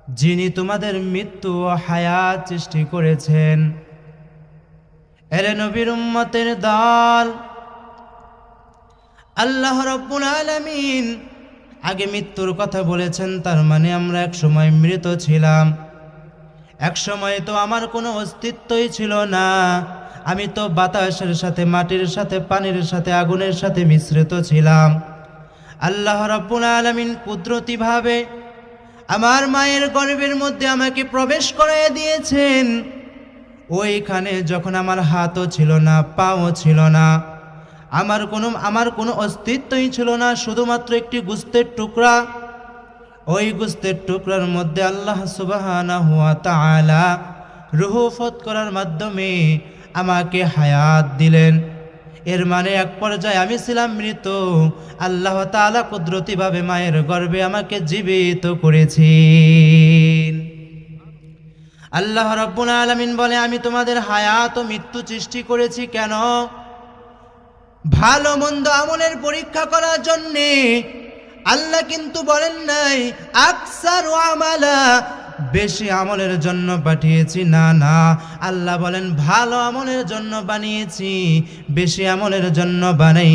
যিনি তোমাদের মৃত্যু ও হায়াত সৃষ্টি করেছেন। এরে নবীর উম্মতের দল, আল্লাহ রাব্বুল আলামিন আগে মৃত্যুর কথা বলেছেন, তার মানে আমরা এক সময় মৃত ছিলাম। এক সময় তো আমার কোনো অস্তিত্বই ছিল না, আমি তো বাতাসের সাথে, মাটির সাথে, পানির সাথে, আগুনের সাথে মিশ্রিত ছিলাম। আল্লাহ রাব্বুল আলামিন কুদরতিভাবে আমার মায়ের গর্ভের মধ্যে আমাকে প্রবেশ করাইয়া দিয়েছেন। ওইখানে যখন আমার হাতও ছিল না, পাও ছিল না, আমার কোনো অস্তিত্বই ছিল না, শুধুমাত্র একটি গোস্তের টুকরা। ওই গোস্তের টুকরার মধ্যে আল্লাহ সুবহানাহু ওয়া তাআলা রূহ ফত করার মাধ্যমে আমাকে হায়াত দিলেন। এর মানে এক পর্যায়ে আমি ছিলাম মৃত, আল্লাহ তাআলা কুদরতিভাবে মায়ের গর্ভে আমাকে জীবিত করেছেন। আল্লাহ রাব্বুল আলামিন বলে, আমি তোমাদের হায়াত ও মৃত্যু সৃষ্টি করেছি কেন? ভালো মন্দ আমলের পরীক্ষা করার জন্যে। আল্লাহ কিন্তু বলেন নাই আকসারু আমালা, বেশি আমলের জন্য পাঠিয়েছি, না না, আল্লাহ বলেন ভালো আমলের জন্য বানিয়েছি, বেশি আমলের জন্য বানাই